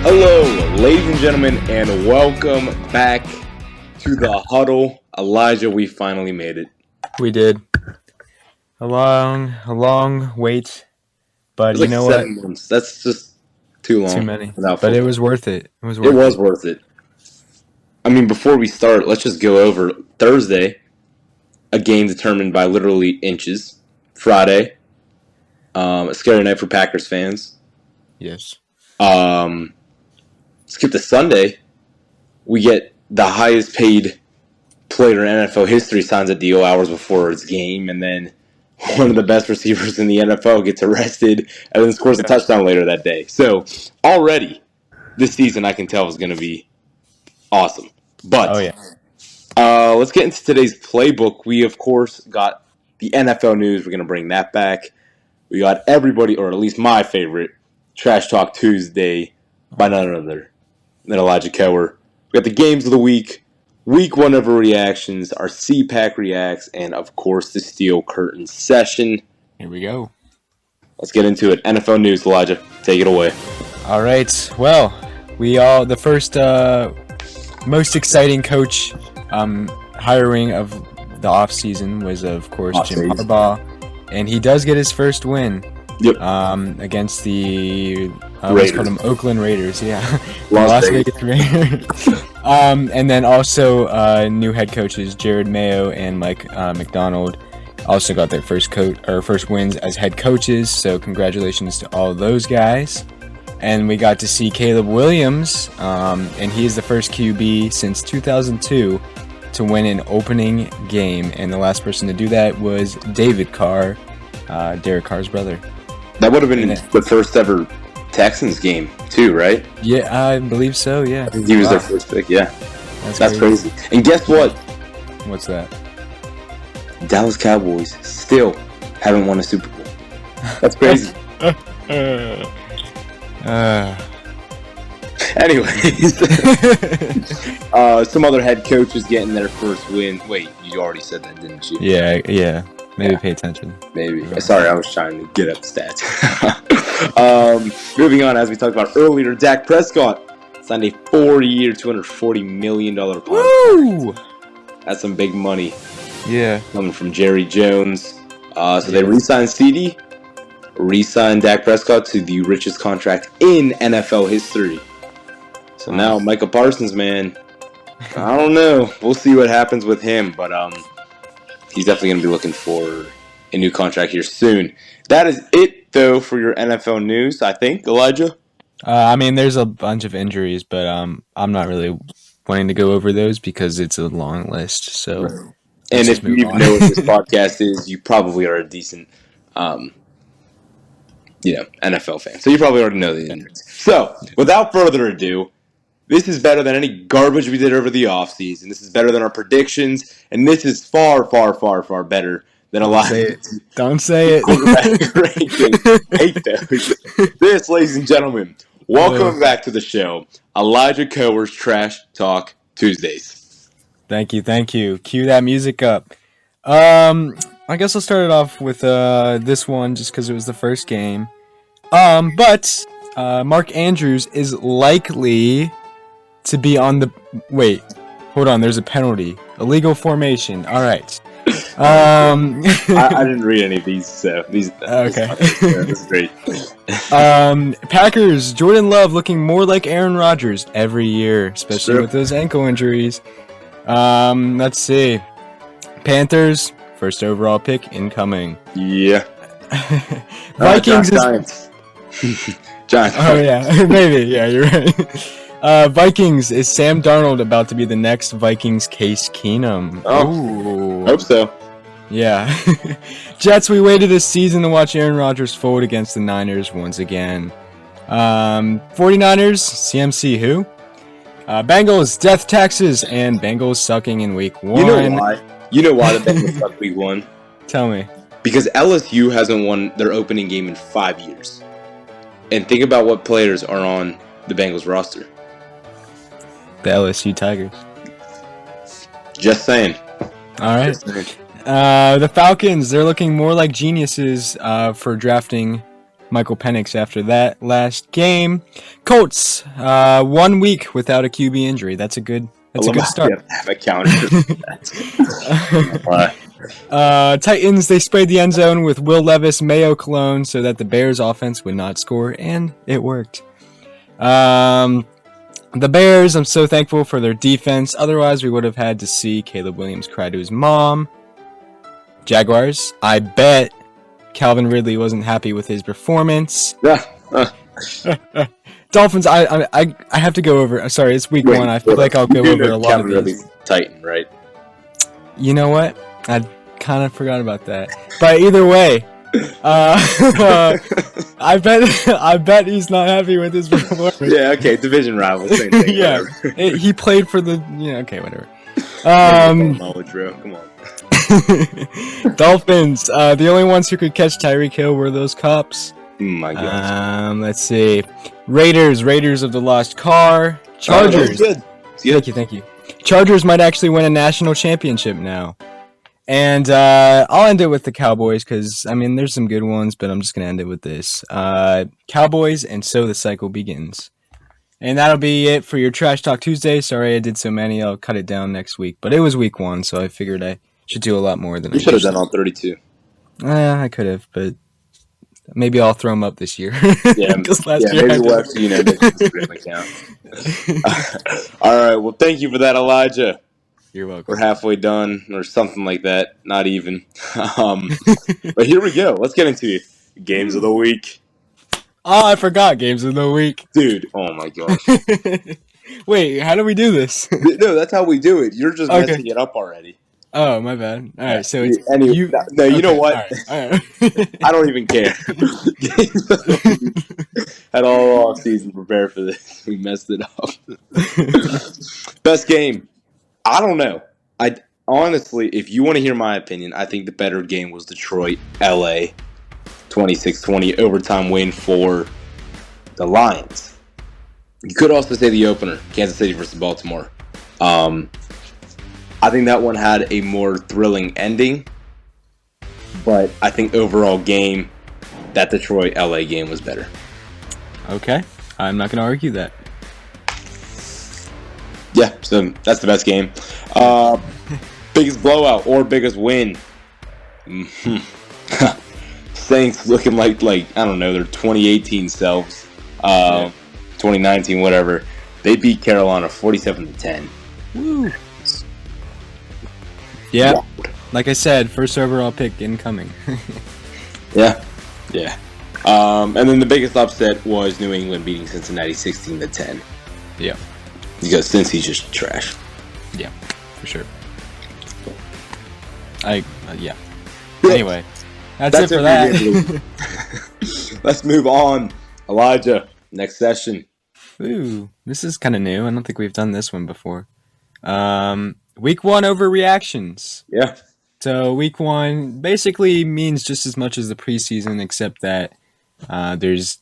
Hello, ladies and gentlemen, and welcome back to the Huddle. Elijah, we finally made it. We did. A long wait, but It was you like know 7 months. That's just too long. Too many. Without But it football. was worth it. It was It was worth it. I mean, before we start, let's just go over Thursday, a game determined by literally inches. Friday, a scary night for Packers fans. Yes. Skip to Sunday, we get the highest paid player in NFL history signs a deal hours before its game, and then one of the best receivers in the NFL gets arrested and then scores a touchdown later that day. So already, this season I can tell is going to be awesome. But let's get into today's playbook. We, of course, got the NFL news. We're going to bring that back. We got everybody, or at least my favorite, Trash Talk Tuesday by none other than Elijah Cower. We got the games of the week, week one overreactions, our CPAC reacts, and, of course, the Steel Curtain session. Here we go. Let's get into it. NFL news, Elijah. Take it away. All right. Well, the first most exciting coach hiring of the offseason was, of course, Jim Harbaugh. And he does get his first win. Yep. Against the Oakland Raiders. Yeah. Las Vegas Raiders. And then also new head coaches Jared Mayo and Mike McDonald also got their first wins as head coaches. So congratulations to all those guys. And we got to see Caleb Williams, and he is the first QB since 2002 to win an opening game. And the last person to do that was David Carr, Derek Carr's brother. That would have been the first ever Texans game, too, right? Yeah, I believe so, yeah. I think he was their first pick, yeah. That's crazy. And guess what? What's that? Dallas Cowboys still haven't won a Super Bowl. That's crazy. Anyways, some other head coaches getting their first win. Wait, you already said that, didn't you? Yeah. Maybe pay attention. Maybe. Sorry, I was trying to get up stats. Moving on, as we talked about earlier, Dak Prescott signed a 4-year, $240 million contract. Woo! That's some big money. Yeah. Coming from Jerry Jones. So they re-signed CD, re-signed Dak Prescott to the richest contract in NFL history. So now Micah Parsons, man, I don't know. We'll see what happens with him, but he's definitely going to be looking for a new contract here soon. That is it, though, for your NFL news, I think, Elijah. I mean, there's a bunch of injuries, but I'm not really wanting to go over those because it's a long list. So, and if you even know what this podcast is, you probably are a decent, NFL fan. So you probably already know the injuries. So, without further ado, this is better than any garbage we did over the offseason. This is better than our predictions, and this is far, far, far, far better than a lot of Don't say it. Hate those. This, ladies and gentlemen, welcome back to the show, Elijah Cower's Trash Talk Tuesdays. Thank you. Cue that music up. I guess I'll start it off with this one just because it was the first game. But Mark Andrews is likely to be on the... Wait, hold on, there's a penalty. Illegal formation. All right. I didn't read any of these, so these... Okay. This is great. Packers, Jordan Love looking more like Aaron Rodgers every year, especially with those ankle injuries. Let's see. Panthers, first overall pick incoming. Yeah. Vikings Giants. Giants. Oh, yeah. Maybe. Yeah, you're right. Vikings, is Sam Darnold about to be the next Vikings Case Keenum? Oh, hope so. Yeah. Jets, we waited a season to watch Aaron Rodgers fold against the Niners once again. 49ers, CMC who? Bengals, death taxes, and Bengals sucking in week 1. You know why the Bengals suck week 1? Tell me. Because LSU hasn't won their opening game in 5 years. And think about what players are on the Bengals roster. The LSU Tigers. Just saying. All right. The Falcons, they're looking more like geniuses for drafting Michael Penix after that last game. Colts, 1 week without a QB injury. That's a good start. You have a counter. Titans, they sprayed the end zone with Will Levis, Mayo Cologne so that the Bears offense would not score, and it worked. The Bears, I'm so thankful for their defense. Otherwise, we would have had to see Caleb Williams cry to his mom. Jaguars, I bet Calvin Ridley wasn't happy with his performance. Dolphins, I have to go over. Sorry, it's week 1. I feel like I'll go over a lot of these. Titan, right? You know what? I kind of forgot about that. But either way, I bet he's not happy with his performance. Yeah, okay, division rival, same thing. Yeah, he played for the. Yeah, okay, whatever. Knowledge, bro. Come on. Dolphins. The only ones who could catch Tyreek Hill were those cops. My God. Let's see. Raiders of the lost car. Chargers. Good. Thank you. Chargers might actually win a national championship now. And I'll end it with the Cowboys because, I mean, there's some good ones, but I'm just going to end it with this. Cowboys, and so the cycle begins. And that'll be it for your Trash Talk Tuesday. Sorry I did so many. I'll cut it down next week. But it was week 1, so I figured I should do a lot more than I should have done all 32. I could have, but maybe I'll throw them up this year. Yeah, maybe we'll have to, account. All right, well, thank you for that, Elijah. You're welcome. We're halfway done, or something like that. Not even. But here we go. Let's get into games of the week. Oh, I forgot games of the week. Dude, oh my gosh. Wait, how do we do this? No, that's how we do it. You're just messing it up already. Oh, my bad. All right, so it's anyway, you. No, you know what? All right. I don't even care. Had all off season prepared for this. We messed it up. Best game. I don't know. I honestly, if you want to hear my opinion, I think the better game was Detroit, LA, 26-20 overtime win for the Lions. You could also say the opener, Kansas City versus Baltimore. I think that one had a more thrilling ending, but I think overall game, that Detroit-LA game was better. Okay, I'm not going to argue that. Yeah, so that's the best game. Biggest blowout or biggest win? Saints looking like I don't know, their 2018 selves, 2019, whatever. They beat Carolina 47-10. Woo! Yeah, like I said, first overall pick incoming. Yeah. And then the biggest upset was New England beating Cincinnati 16-10. Yeah. Because Cincy's just trash. Yeah, for sure. Yeah. Anyway, that's it for that. Let's move on. Elijah, next session. Ooh, this is kind of new. I don't think we've done this one before. Week 1 overreactions. Yeah. So week 1 basically means just as much as the preseason, except that it's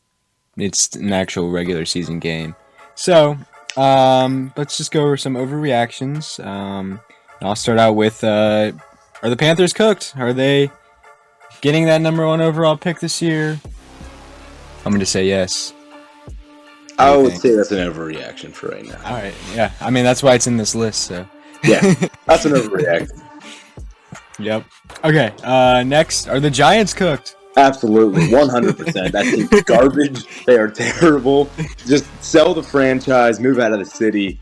an actual regular season game. So let's just go over some overreactions. I'll start out with: are the Panthers cooked? Are they getting that number 1 overall pick this year? I'm going to say yes. I would say that's an overreaction for right now. All right, yeah. I mean, that's why it's in this list, so. Yeah, that's an overreaction. Yep. Okay, next, are the Giants cooked? Absolutely, 100%. That team's garbage. They are terrible. Just sell the franchise, move out of the city.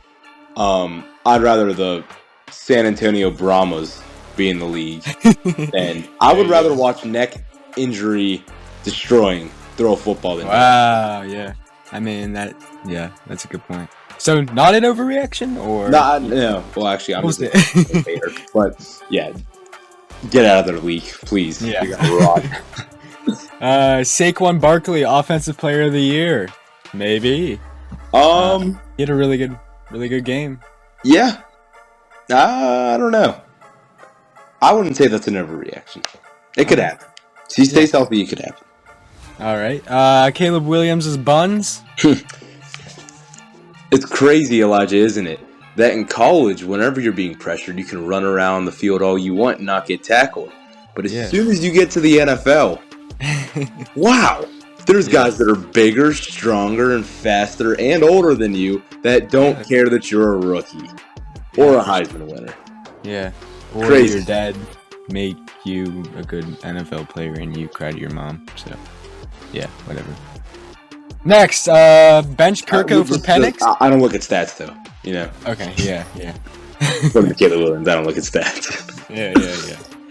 I'd rather the San Antonio Brahmas be in the league. And I would rather watch neck injury destroying throw a football than wow, yeah. I mean, that's a good point. So, not an overreaction, or? No. Well, actually, I'm just a hater. But, yeah, get out of their league, please. Yeah. You got rot. Saquon Barkley, Offensive Player of the Year. Maybe. He had a really good game. Yeah. I don't know. I wouldn't say that's an overreaction. It could happen. If he stays healthy, it could happen. All right. Caleb Williams' buns. It's crazy, Elijah, isn't it? That in college, whenever you're being pressured, you can run around the field all you want and not get tackled. But as soon as you get to the NFL, wow, There's guys that are bigger, stronger, and faster and older than you that don't care that you're a rookie or a Heisman winner. Yeah. Or Crazy. your dad made you a good NFL player and you cried to your mom. So, yeah, whatever. Next, bench Kirko for Penix. I don't look at stats, though. You know? Okay, yeah. From the Caleb Williams, I don't look at stats. Yeah.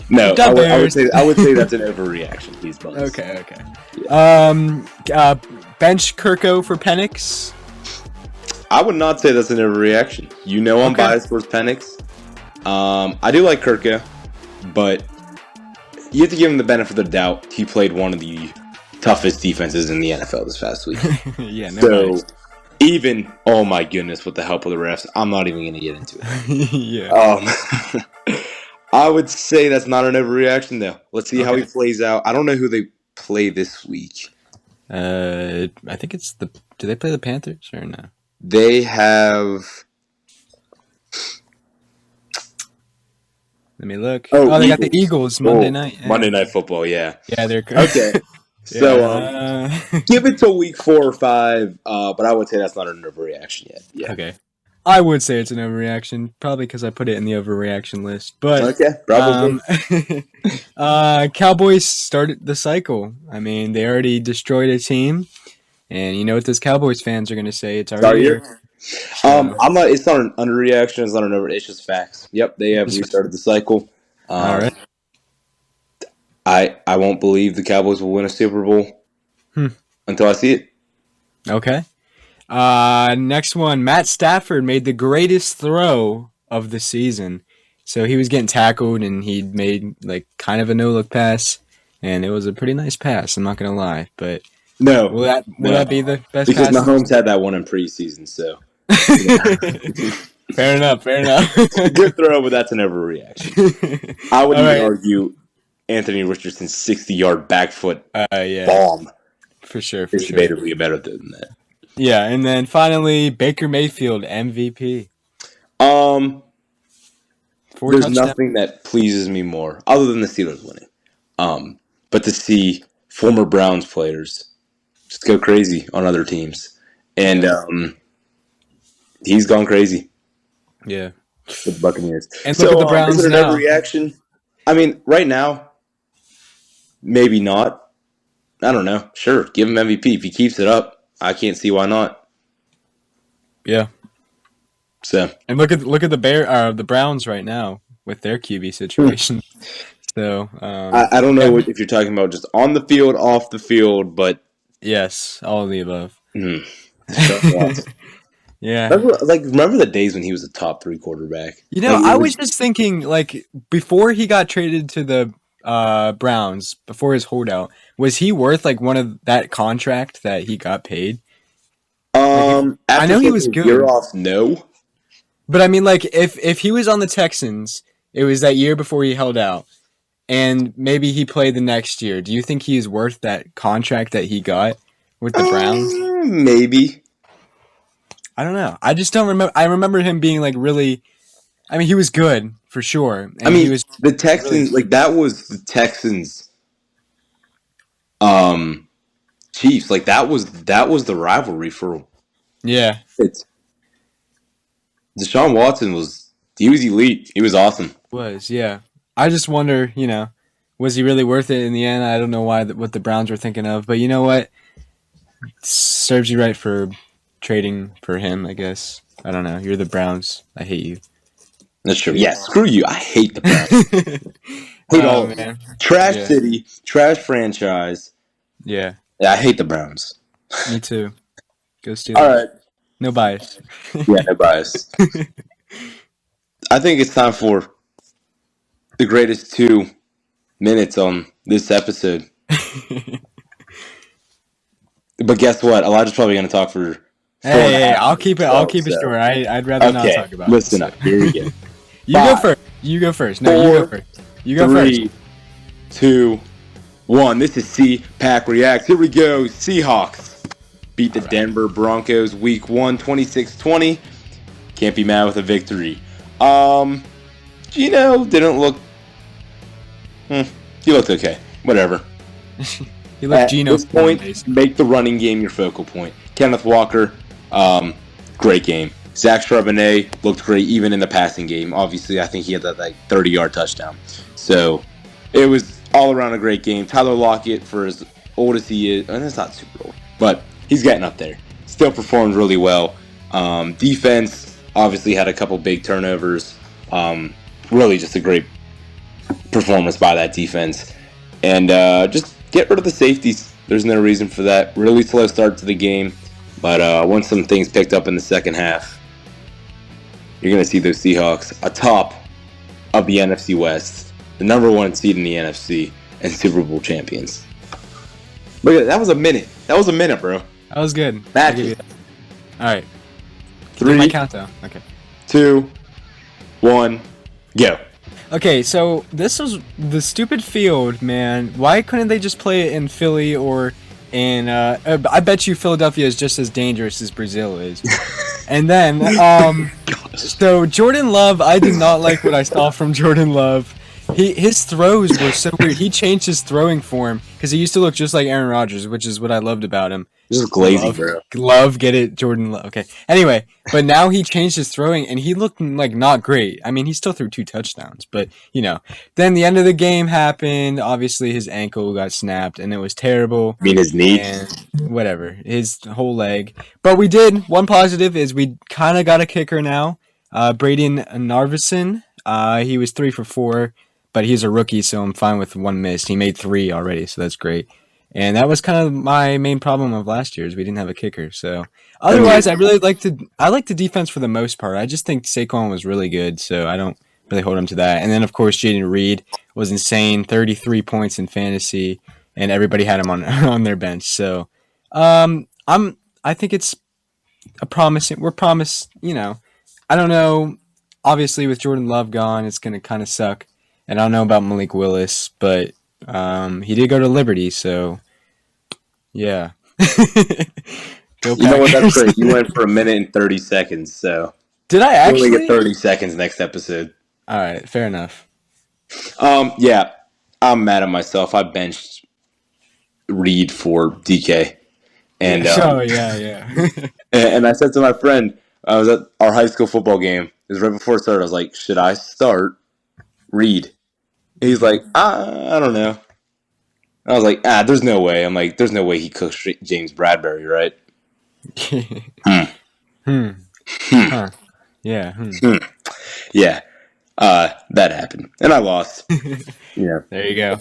No, I would say that's an overreaction. Please, Bucks. Okay. Yeah. Bench Kirko for Penix. I would not say that's an overreaction. You know I'm biased towards Penix. I do like Kirko, but you have to give him the benefit of the doubt. He played one of the toughest defenses in the NFL this past week. Yeah, so even, oh my goodness, with the help of the refs, I'm not even going to get into it. Yeah. I would say that's not an overreaction, though. Let's see how he plays out. I don't know who they play this week. I think it's do they play the Panthers or no? They have. Let me look. Oh, they got the Eagles Monday night. Yeah. Monday Night Football, yeah. Yeah, they're okay. So give it till week 4 or 5, but I would say that's not an overreaction yet. Yeah. Okay. I would say it's an overreaction, probably because I put it in the overreaction list. But okay, probably. Cowboys started the cycle. I mean, they already destroyed a team, and you know what those Cowboys fans are going to say? It's our year. I'm not. It's not an underreaction. It's not an over. It's just facts. Yep, they have restarted the cycle. All right. I won't believe the Cowboys will win a Super Bowl until I see it. Okay. Next one, Matt Stafford made the greatest throw of the season. So he was getting tackled, and he made like kind of a no-look pass, and it was a pretty nice pass. I'm not gonna lie, but no, will that be the best? Because pass Mahomes had that one in preseason, so. Fair enough. Good throw, but that's an overreaction. I would even argue Anthony Richardson's 60-yard back foot bomb. For sure. Is debatably better than that. Yeah, and then finally Baker Mayfield MVP. There's nothing that pleases me more other than the Steelers winning. But to see former Browns players just go crazy on other teams, and he's gone crazy. Yeah, with the Buccaneers. And look at the Browns is it now. An overreaction? I mean, right now, maybe not. I don't know. Sure, give him MVP if he keeps it up. I can't see why not. Yeah. So and look at the Browns right now with their QB situation. So I don't know if you're talking about just on the field, off the field, but yes, all of the above. Yeah. Remember the days when he was a top 3 quarterback? You know, I was just thinking, like, before he got traded to the Browns, before his holdout, was he worth like one of that contract that he got paid? I know he was good. Year off, no. But I mean, like, if he was on the Texans, it was that year before he held out, and maybe he played the next year. Do you think he's worth that contract that he got with the Browns? Maybe. I don't know. I just don't remember. I remember him being like really. I mean, he was good for sure. And he was the Texans. Really, that was the Texans. Chiefs. Like that was the rivalry for. Yeah. Deshaun Watson was elite. He was awesome. Yeah. I just wonder, was he really worth it in the end? I don't know what the Browns were thinking of, but you know what? Serves you right for trading for him, I guess. I don't know. You're the Browns. I hate you. That's true. Yeah, screw you. I hate the Browns. Hate all of them. Trash city, trash franchise. Yeah. Yeah, I hate the Browns. Me too. Go Steelers. All right. No bias. Yeah, no bias. I think it's time for the greatest 2 minutes on this episode. But guess what? Elijah's probably going to talk for. Hey, I'll keep it. I'll keep it short. I'd rather not talk about it. Listen up. Here we go. Go first. You go first. No, you go first. You go first. 3, 2, 1. This is C-Pack Reacts. Here we go. Seahawks beat the Denver Broncos week 1, 26-20. Can't be mad with a victory. Gino didn't look. He looked okay. Whatever. He looked At Geno this form, point, basically. make the running game your focal point. Kenneth Walker, great game. Zach Charbonnet looked great even in the passing game. Obviously, I think he had that 30-yard touchdown. So it was all around a great game. Tyler Lockett, for as old as he is, and it's not super old, but he's getting up there. Still performed really well. Defense obviously had a couple big turnovers. Really just a great performance by that defense. And just get rid of the safeties. There's no reason for that. Really slow start to the game. But once some things picked up in the second half, you're going to see those Seahawks atop of the NFC West, the number 1 seed in the NFC, and Super Bowl champions. Look at that. That was a minute. That was a minute, bro. That was good. Magic. All right. 3, my countdown. Okay. 2, 1, go. Okay, so this was the stupid field, man. Why couldn't they just play it in Philly or in? I bet you Philadelphia is just as dangerous as Brazil is. And then, so Jordan Love, I did not like what I saw from Jordan Love. His throws were so weird. He changed his throwing form because he used to look just like Aaron Rodgers, which is what I loved about him. This is glazy, bro. Love, get it, Jordan Love. Okay. Anyway, but now he changed his throwing, and he looked like not great. I mean, he still threw 2 touchdowns, but Then the end of the game happened. Obviously, his ankle got snapped, and it was terrible. I mean, his knee. And whatever, his whole leg. But we did. One positive is we kind of got a kicker now. Braden Narvison. He was 3 for 4. But he's a rookie, so I'm fine with 1 miss. He made 3 already, so that's great. And that was kind of my main problem of last year is we didn't have a kicker. So otherwise, I like the defense for the most part. I just think Saquon was really good, so I don't really hold him to that. And then of course Jaden Reed was insane, 33 points in fantasy, and everybody had him on on their bench. So I think it's a promising. We're promised. I don't know. Obviously, with Jordan Love gone, it's gonna kind of suck. And I don't know about Malik Willis, but he did go to Liberty, so yeah. You know what? That's great. You went for 1:30 seconds, so did I actually? You only get 30 seconds next episode. All right, fair enough. Yeah, I'm mad at myself. I benched Reed for DK, and yeah. and I said to my friend, I was at our high school football game. It was right before it started. I was like, should I start Reed? He's like, I don't know. I was like, there's no way. I'm like, there's no way he cooks James Bradbury, right? Huh. Yeah. Yeah. That happened. And I lost. Yeah. There you go.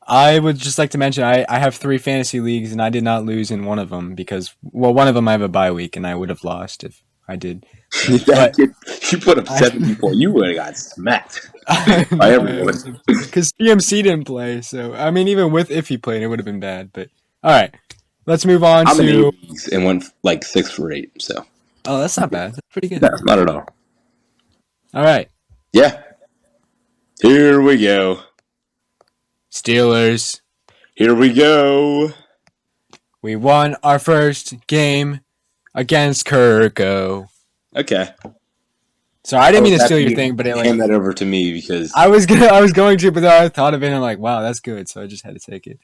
I would just like to mention I have 3 fantasy leagues and I did not lose in one of them because, one of them I have a bye week and I would have lost if I did. But, you put up 70 points. You would have got smacked by everyone. Because PMC didn't play, so I mean, even if he played, it would have been bad. But all right, let's move on I'm to. in 8 leagues and went 6 for 8. So. Oh, that's not bad. That's pretty good. No, not at all. All right. Yeah. Here we go. Steelers. Here we go. We won our first game against Kirko. Okay. So I didn't mean to steal your thing, but hand that over to me because I was going to, but then I thought of it and I'm like, wow, that's good. So I just had to take it.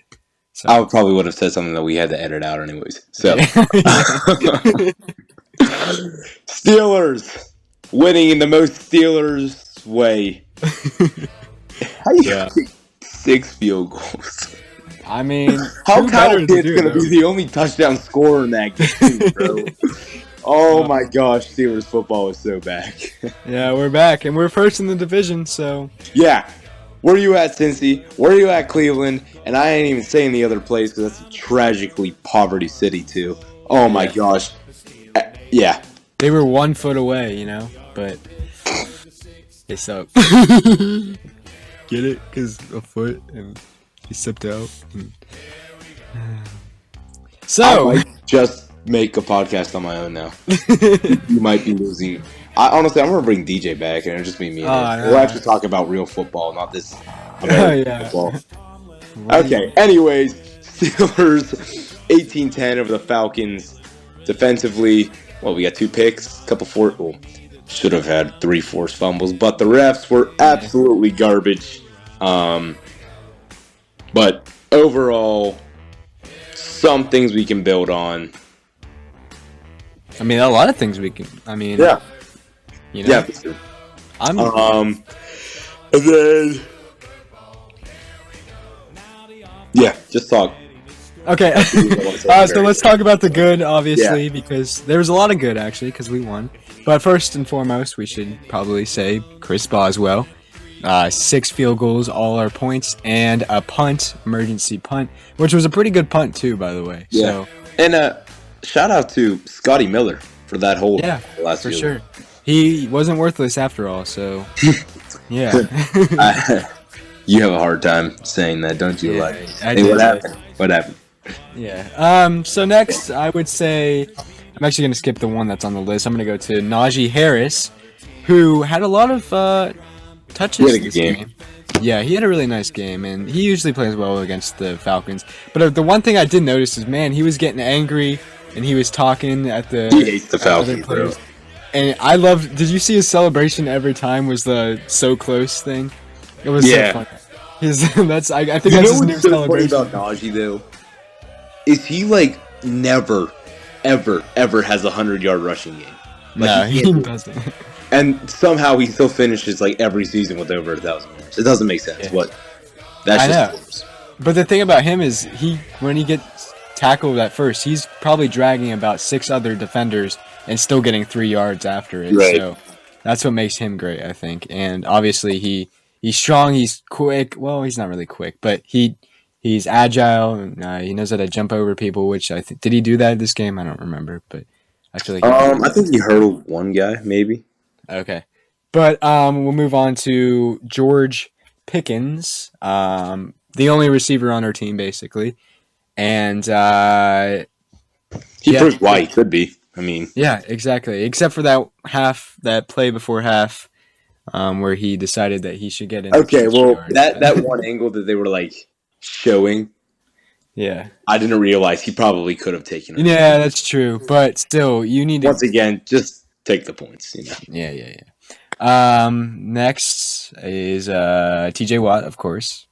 So. I probably would have said something that we had to edit out anyways. So Steelers winning in the most Steelers way. How you get 6 field goals? I mean, how Kyle Pitt's going to be the only touchdown scorer in that game, bro? Oh my gosh, Steelers football is so back. Yeah, we're back, and we're first in the division, so... Yeah. Where are you at, Cincy? Where are you at, Cleveland? And I ain't even saying the other place because that's a tragically poverty city, too. Oh my gosh. Yeah. They were 1 foot away, but they suck. Get it? Because a foot, and he stepped out. So... I might just make a podcast on my own now. You might be losing. Honestly, I'm going to bring DJ back, and it'll just be me and him. We'll actually talk about real football, not this American football. Okay, anyways, Steelers 18-10 over the Falcons. Defensively, we got 2 picks, should have had 3 forced fumbles, but the refs were absolutely garbage. But overall, some things we can build on. I mean, a lot of things we can. I mean, Yeah. you know, Yeah, for sure. I'm. And then, yeah, just talk. Okay, so let's talk about the good, obviously, because there was a lot of good, actually, because we won. But first and foremost, we should probably say Chris Boswell. 6 field goals, all our points, and a punt, emergency punt, which was a pretty good punt, too, by the way. Yeah. So, And shout out to Scotty Miller for that hold last for year. sure. He wasn't worthless after all, so, yeah. You have a hard time saying that, don't you? Yeah, What happened? What happened? Yeah. So next, I would say I'm actually going to skip the one that's on the list. I'm going to go to Najee Harris, who had a lot of touches. He had a good game. Yeah, he had a really nice game, and he usually plays well against the Falcons. But the one thing I did notice is, man, he was getting angry, and he was talking at the. He hates the Falcons, bro. And I loved. Did you see his celebration every time? Was the so close thing? It was so funny. I think that's his new celebration. About Najee though, is he like never, ever has a 100-yard rushing game? No, he doesn't. And somehow he still finishes like every season with over 1,000 yards. It doesn't make sense. What? That's just. But the thing about him is when he gets tackled at first, he's probably dragging about 6 other defenders and still getting 3 yards after it. Right. So that's what makes him great, I think. And obviously he's strong, he's quick. Well, he's not really quick, but he's agile. And, he knows how to jump over people. Which I think did he do that this game? I don't remember, but I feel like I think he hurdled one guy, maybe. Okay, but we'll move on to George Pickens, the only receiver on our team, basically, and he proved why he could be. I mean, yeah, exactly. Except for that play before half, where he decided that he should get in. Okay, well, that one angle that they were like showing. Yeah, I didn't realize he probably could have taken it. Yeah, that's true, but still, you need to once again just take the points. Yeah. Next is T.J. Watt, of course.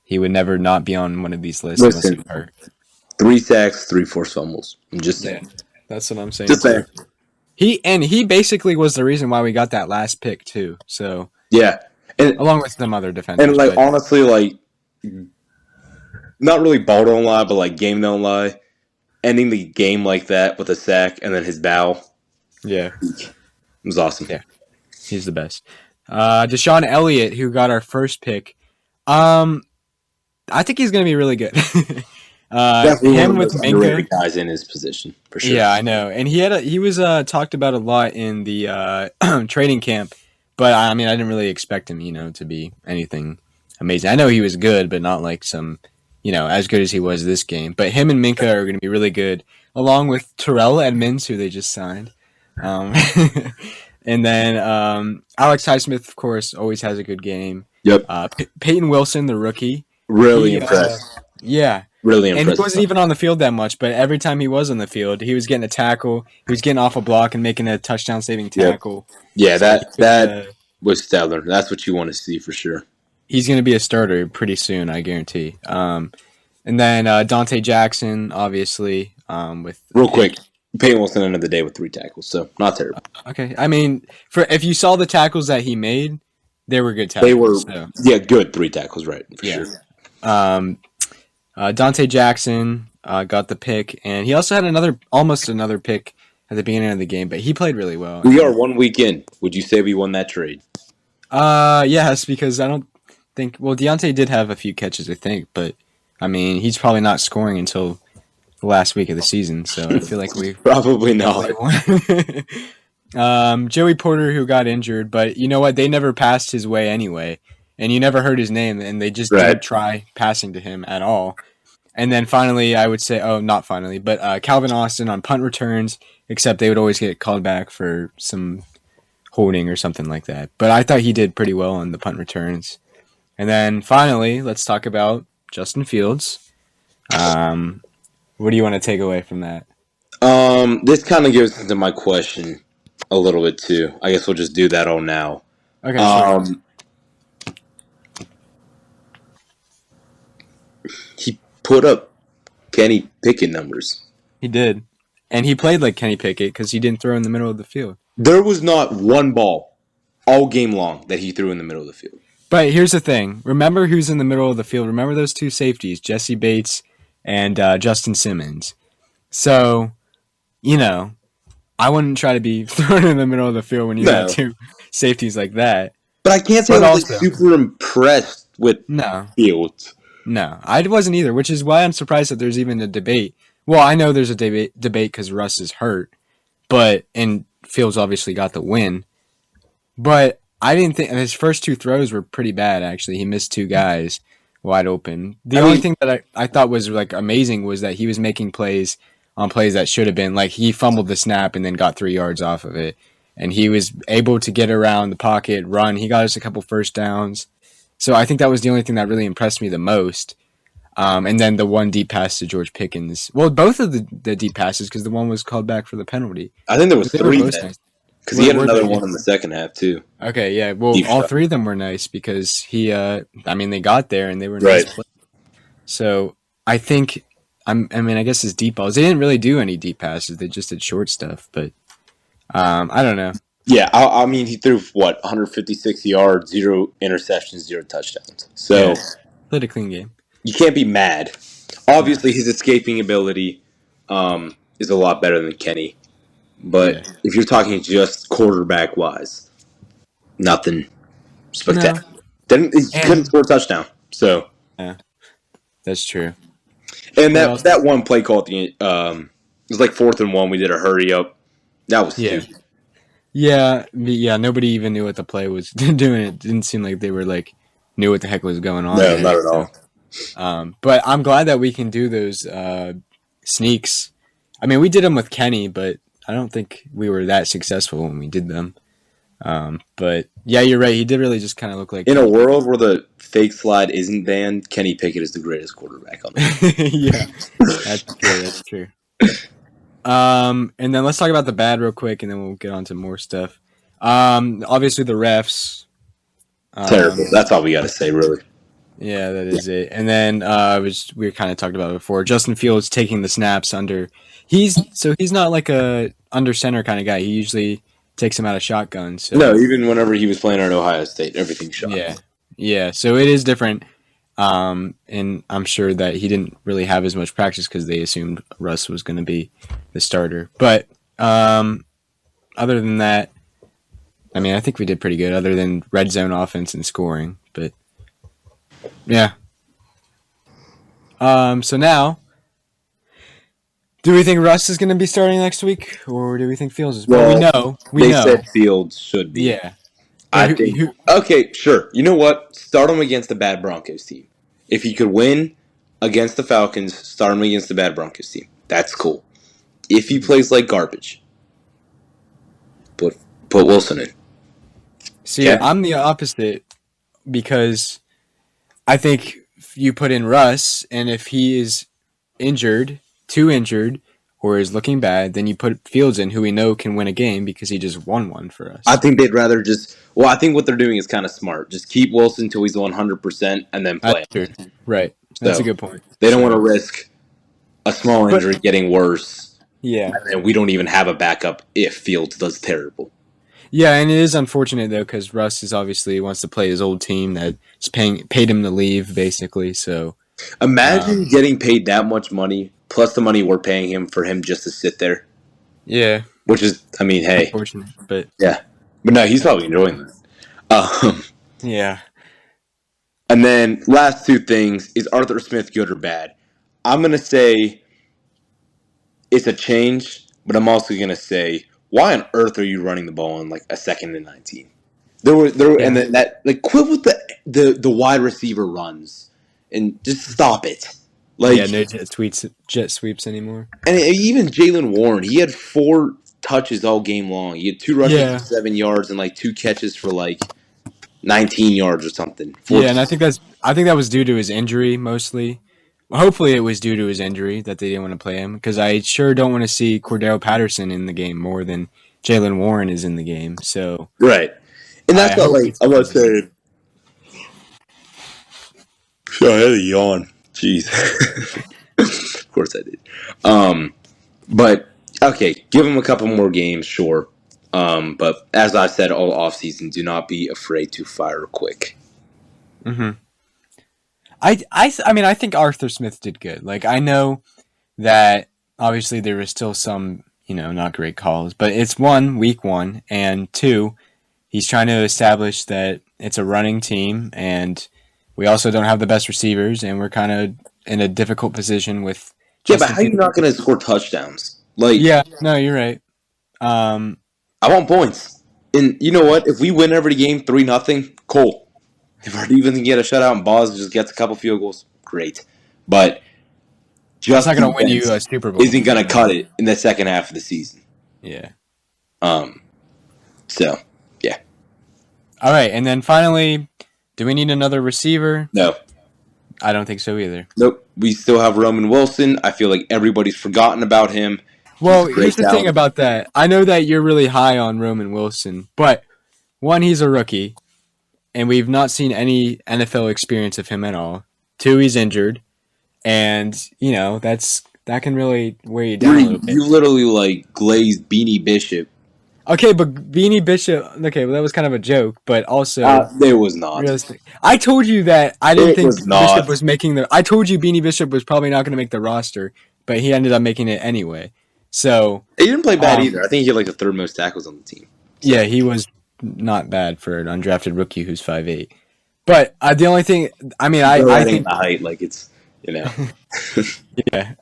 He would never not be on one of these lists unless he hurt. 3 sacks, 3 forced fumbles. I'm just saying. That's what I'm saying. Just saying. He basically was the reason why we got that last pick too. So yeah, and along with some other defenders. And honestly, not really ball don't lie, but game don't lie. Ending the game like that with a sack and then his bow. Yeah, it was awesome. Yeah, he's the best. Deshaun Elliott, who got our first pick. I think he's going to be really good. Definitely him with Minka guys in his position for sure. Yeah, I know, and he was talked about a lot in the training camp, but I mean, I didn't really expect him, to be anything amazing. I know he was good, but not like some, as good as he was this game. But him and Minka are going to be really good, along with Terrell Edmonds, who they just signed, and then Alex Highsmith, of course, always has a good game. Yep. Peyton Wilson, the rookie, really impressed. Yeah. Really impressive. And he wasn't even on the field that much, but every time he was on the field, he was getting a tackle. He was getting off a block and making a touchdown-saving tackle. Yeah, that was stellar. That's what you want to see for sure. He's going to be a starter pretty soon, I guarantee. And then Dante Jackson, obviously. Real quick, Peyton Wilson ended the day with 3 tackles, so not terrible. Okay, I mean, if you saw the tackles that he made, they were good tackles. They were, good 3 tackles, right, for sure. Dante Jackson got the pick, and he also had almost another pick at the beginning of the game, but he played really well. We are 1 week in. Would you say we won that trade? Yes, because I don't think... Well, Deontay did have a few catches, I think, but, I mean, he's probably not scoring until the last week of the season, so I feel like we... Probably not. Joey Porter, who got injured, but you know what? They never passed his way anyway. And you never heard his name, and they just didn't try passing to him at all. And then finally, I would say, not finally, but Calvin Austin on punt returns, except they would always get called back for some holding or something like that. But I thought he did pretty well on the punt returns. And then finally, let's talk about Justin Fields. What do you want to take away from that? This kind of goes into my question a little bit too. I guess we'll just do that all now. Okay, sure. put up Kenny Pickett numbers. He did. And he played like Kenny Pickett because he didn't throw in the middle of the field. There was not one ball all game long that he threw in the middle of the field. But here's the thing. Remember who's in the middle of the field. Remember those two safeties, Jesse Bates and Justin Simmons. So, I wouldn't try to be thrown in the middle of the field when you got two safeties like that. But I can't say I was super impressed with Fields. No, I wasn't either, which is why I'm surprised that there's even a debate. Well, I know there's a debate because Russ is hurt, and Fields obviously got the win. But I didn't think his first two throws were pretty bad. Actually, he missed two guys wide open. The only thing that I thought was like amazing was that he was making plays on plays that should have been like he fumbled the snap and then got 3 yards off of it, and he was able to get around the pocket, run. He got us a couple first downs. So I think that was the only thing that really impressed me the most. And then the one deep pass to George Pickens. Well, both of the deep passes because the one was called back for the penalty. I think there was 3 then. Because he had another one in the second half, too. Okay, yeah. Well, all 3 of them were nice because they got there and they were nice plays. So I think, I guess his deep balls, they didn't really do any deep passes. They just did short stuff. But I don't know. Yeah, he threw, 156 yards, 0 interceptions, 0 touchdowns. So played a clean game. You can't be mad. Obviously, his escaping ability is a lot better than Kenny. But if you're talking just quarterback-wise, nothing spectacular. No. He couldn't score a touchdown. So yeah, that's true. And that one play call at the it was like 4th and 1. We did a hurry up. That was stupid. Yeah. Nobody even knew what the play was doing. It didn't seem like they were knew what the heck was going on. No, not at all. But I'm glad that we can do those sneaks. I mean, we did them with Kenny, but I don't think we were that successful when we did them. But yeah, you're right. He did really just kind of look like... In a world where the fake slide isn't banned, Kenny Pickett is the greatest quarterback on the Yeah, that's true. And then let's talk about the bad real quick, and then we'll get on to more stuff. Obviously, the refs. Terrible. That's all we got to say, really. Yeah, that is it. And then we kind of talked about it before. Justin Fields taking the snaps under. He's not like a under center kind of guy. He usually takes him out of shotgun. So. No, even whenever he was playing at Ohio State, everything shot. Yeah. So it is different. And I'm sure that he didn't really have as much practice because they assumed Russ was going to be the starter. But other than that, I think we did pretty good. Other than red zone offense and scoring, but. Yeah. So now, do we think Russ is going to be starting next week, or do we think Fields is? Well, we know. They said Fields should be. Yeah. I think. Okay, sure. You know what? Start him against the bad Broncos team. If he could win against the Falcons, start him against the bad Broncos team. That's cool. If he plays like garbage, put Wilson in. See, I'm the opposite because I think you put in Russ, and if he is too injured, or is looking bad, then you put Fields in, who we know can win a game because he just won one for us. I think they'd rather just... Well, I think what they're doing is kind of smart. Just keep Wilson until he's 100% and then play him. Right. That's a good point. They don't want to risk a small injury getting worse. Yeah. And we don't even have a backup if Fields does terrible. Yeah, and it is unfortunate, though, because Russ is obviously wants to play his old team that's paid him to leave, basically. So imagine getting paid that much money, plus the money we're paying him for him just to sit there. Yeah. Which is, hey. Unfortunate, but... Yeah. But no, he's probably enjoying that. Yeah. And then, last 2 things, is Arthur Smith good or bad? I'm going to say it's a change, but I'm also going to say, why on earth are you running the ball on, a 2nd and 19? And then quit with the wide receiver runs, and just stop it. No jet sweeps anymore. And even Jaylen Warren, he had 4 touches all game long. He had 2 rushes for 7 yards and 2 catches for 19 yards or something. 14. Yeah, and I think that was due to his injury mostly. Well, hopefully it was due to his injury that they didn't want to play him, because I sure don't want to see Cordell Patterson in the game more than Jaylen Warren is in the game. So right, and that's not I'm not saying. I had a yawn. Jeez. Of course I did. But okay, give him a couple more games, sure. But as I said all offseason, do not be afraid to fire quick. Mm-hmm. I mean, I think Arthur Smith did good. Like, I know that obviously there was still some, not great calls, but it's week one, and two, he's trying to establish that it's a running team, and we also don't have the best receivers, and we're kind of in a difficult position with Yeah, but Justin how are you Fields. not going to score touchdowns? Like, Yeah, no, you're right. Um, I want points. And you know what? If we win every game 3-0, cool. If our defense can get a shutout and Boz just gets a couple field goals, great. But that's just not going to win you defense a Super Bowl. isn't going to cut it in the second half of the season. Yeah. So, yeah. All right, and then finally, do we need another receiver? No. I don't think so either. Nope. We still have Roman Wilson. I feel like everybody's forgotten about him. Well, here's the thing about that. I know that you're really high on Roman Wilson, but one, he's a rookie, and we've not seen any NFL experience of him at all. Two, he's injured, and that can really wear you down a little bit. You literally like glazed Beanie Bishop. Okay, but Beanie Bishop. Okay, well that was kind of a joke, but also it was not. Realistic. I told you that I didn't think Bishop was making the. I told you Beanie Bishop was probably not going to make the roster, but he ended up making it anyway. So he didn't play bad either. I think he had like the third most tackles on the team. So. Yeah, he was not bad for an undrafted rookie who's 5'8". But the only thing, I mean, I think the height, like it's yeah.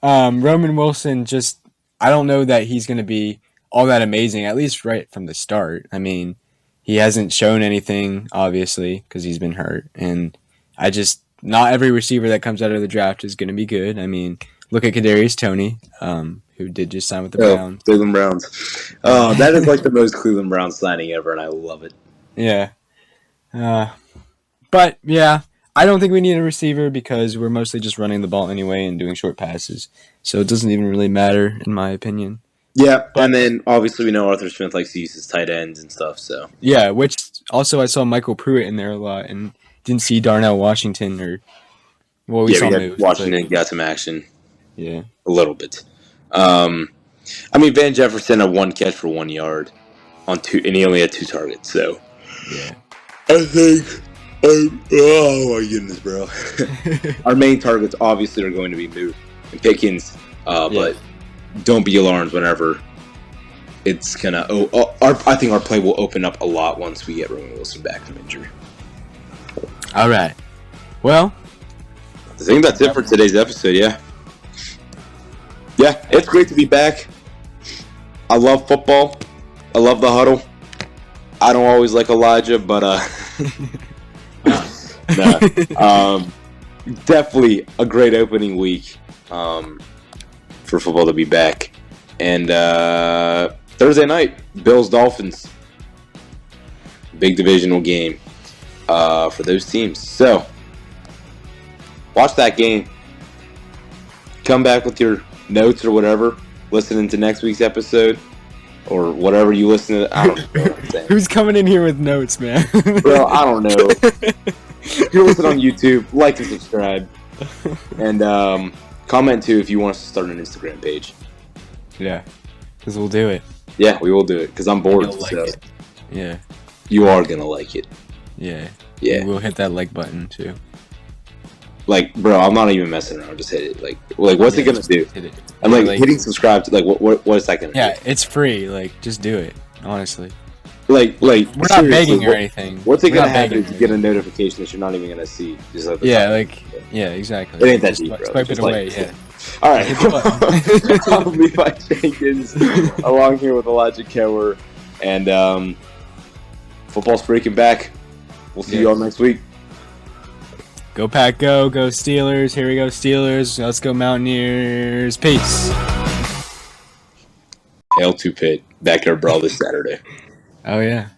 Roman Wilson just, I don't know that he's going to be all that amazing, at least right from the start. I mean, he hasn't shown anything, obviously, because he's been hurt. And not every receiver that comes out of the draft is going to be good. I mean, look at Kadarius Toney, who did just sign with the Browns. Cleveland Browns. Oh, that is like the most Cleveland Browns signing ever, and I love it. Yeah. But, yeah, I don't think we need a receiver because we're mostly just running the ball anyway and doing short passes. So it doesn't even really matter, in my opinion. Yeah, and then obviously we know Arthur Smith likes to use his tight ends and stuff. So yeah, which also I saw Michael Pruitt in there a lot, and didn't see Darnell Washington we saw Washington got some action. Yeah, a little bit. I mean, Van Jefferson had 1 catch for 1 yard on 2, and he only had 2 targets. So yeah, I think. Oh my goodness, bro! Our main targets obviously are going to be Moot and Pickens, but. Don't be alarmed whenever it's gonna. I think our play will open up a lot once we get Roman Wilson back from injury. All right. Well, I think that's it for today's episode. Yeah, it's great to be back. I love football. I love the huddle. I don't always like Elijah, but definitely a great opening week. For football to be back. And Thursday night, Bills-Dolphins. Big divisional game for those teams. So, watch that game. Come back with your notes or whatever. Listening to next week's episode. Or whatever you listen to. I don't know what I'm saying. Who's coming in here with notes, man? Bro, I don't know. If you're listening on YouTube, like and subscribe. And comment too if you want us to start an Instagram page. Yeah, because we'll do it. Yeah, we will do it because I'm bored. Yeah, you are gonna like it. Yeah. We'll hit that like button too. Like, bro, I'm not even messing around. Just hit it. Like what's it gonna do? Hit it. I'm like hitting subscribe. What is that gonna do? Yeah, it's free. Like, just do it. Honestly. Like we're not begging or anything. What's it gonna happen if you get a notification that you're not even gonna see? Just yeah, exactly. It ain't that deep, bro. Swipe it away. Yeah. All right. I'll be Levi Jenkins along here with Elijah Kower, and football's breaking back. We'll see you all next week. Go Pack, go Steelers. Here we go, Steelers. Let's go Mountaineers. Peace. Hail to Pitt. Backyard Brawl this Saturday. Oh, yeah.